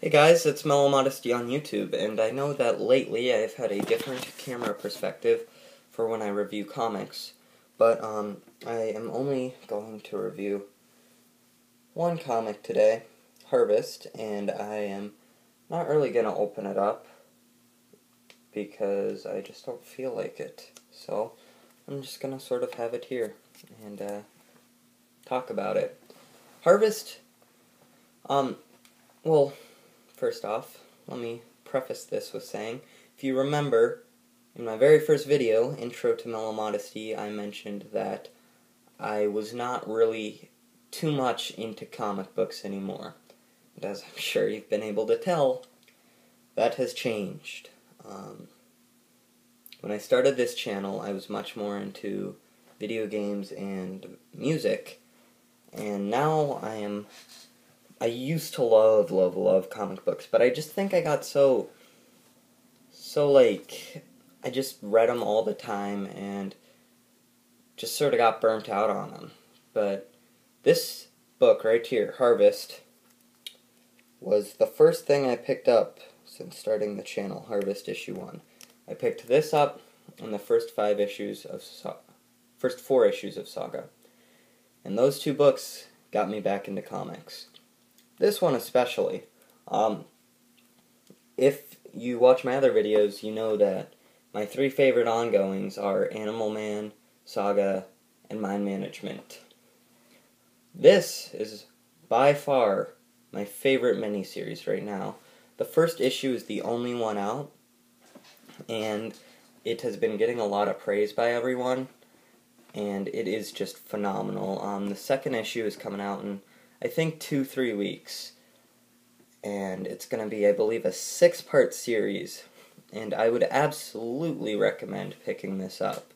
Hey guys, it's Mellow Modesty on YouTube, and I know that lately I've had a different camera perspective for when I review comics, but I am only going to review one comic today, Harvest, and I am not really going to open it up because I just don't feel like it. So I'm just going to sort of have it here and talk about it. Harvest, well, first off, let me preface this with saying, if you remember, in my very first video, Intro to Mellow Modesty, I mentioned that I was not really too much into comic books anymore. And as I'm sure you've been able to tell, that has changed. When I started this channel, I was much more into video games and music, and now I used to love comic books, but I just think I got so I just read them all the time and just sort of got burnt out on them. But this book right here, Harvest, was the first thing I picked up since starting the channel, Harvest issue 1. I picked this up in the first 4 issues of Saga. And those two books got me back into comics. This one especially. If you watch my other videos, you know that my 3 favorite ongoings are Animal Man, Saga, and Mind Management. This is by far my favorite miniseries right now. The first issue is the only one out, and it has been getting a lot of praise by everyone, and it is just phenomenal. The second issue is coming out in, I think, 2-3 weeks, and it's going to be, I believe, a 6-part series, and I would absolutely recommend picking this up.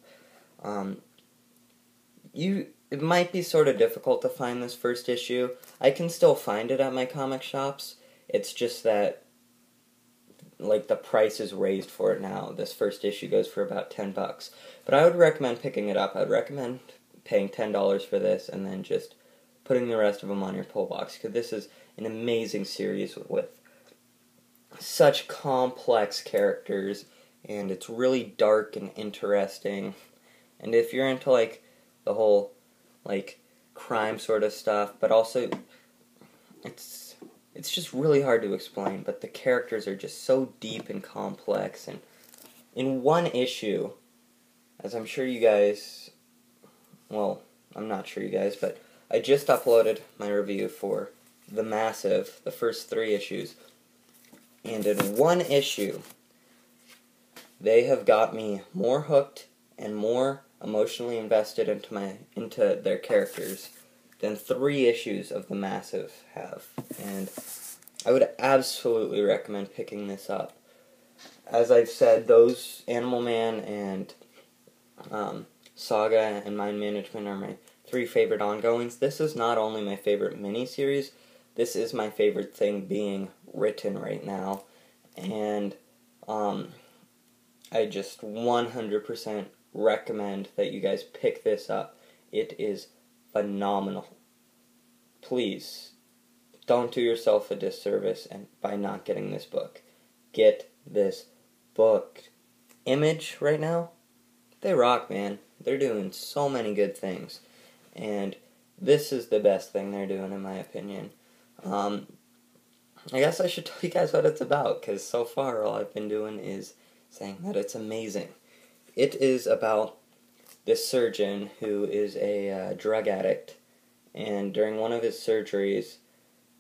It might be sort of difficult to find this first issue. I can still find it at my comic shops. It's just that, like, the price is raised for it now. This first issue goes for about $10. But I would recommend picking it up. I would recommend paying $10 for this and then just putting the rest of them on your pull box, because this is an amazing series with such complex characters, and it's really dark and interesting. And if you're into, like, the whole, like, crime sort of stuff, but also it's just really hard to explain, but the characters are just so deep and complex. And in one issue, as I'm sure you guys, well, I'm not sure you guys, but I just uploaded my review for The Massive, the first 3 issues, and in one issue, they have got me more hooked and more emotionally invested into their characters than 3 issues of The Massive have, and I would absolutely recommend picking this up. As I've said, those Animal Man and Saga and Mind Management are my 3 favorite ongoings. This is not only my favorite miniseries, this is my favorite thing being written right now, and I just 100% recommend that you guys pick this up. It is phenomenal. Please, don't do yourself a disservice by not getting this book. Get this book. Image right now, they rock, man. They're doing so many good things, and this is the best thing they're doing, in my opinion. I guess I should tell you guys what it's about, because so far all I've been doing is saying that it's amazing. It is about this surgeon who is a drug addict, and during one of his surgeries,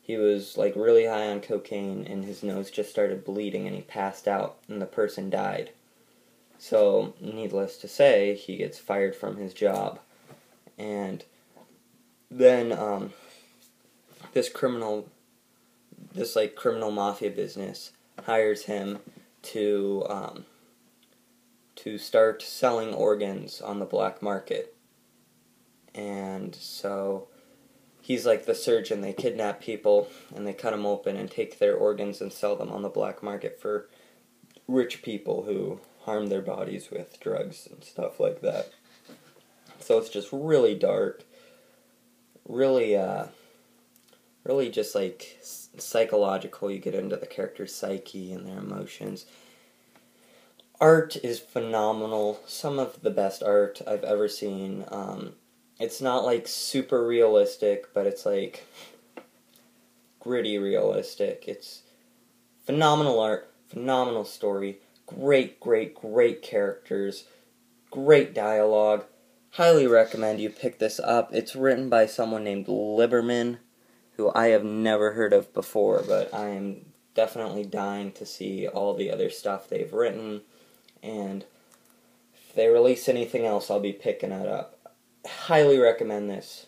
he was, like, really high on cocaine, and his nose just started bleeding, and he passed out, and the person died. So, needless to say, he gets fired from his job, and then, this criminal mafia business hires him to start selling organs on the black market. And so he's like the surgeon. They kidnap people and they cut them open and take their organs and sell them on the black market for rich people who harm their bodies with drugs and stuff like that. So it's just really dark, really really just like psychological. You get into the character's psyche and their emotions. Art is phenomenal. Some of the best art I've ever seen. It's not like super realistic, but it's like gritty realistic. It's phenomenal art, phenomenal story, great characters, great dialogue. Highly recommend you pick this up. It's written by someone named Lieberman, who I have never heard of before, but I am definitely dying to see all the other stuff they've written, and if they release anything else, I'll be picking it up. Highly recommend this.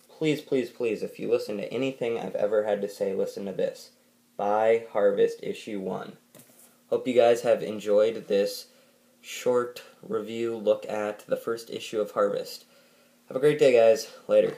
Please, if you listen to anything I've ever had to say, listen to this. Buy Harvest Issue 1. Hope you guys have enjoyed this short review look at the first issue of Harvest. Have a great day, guys. Later.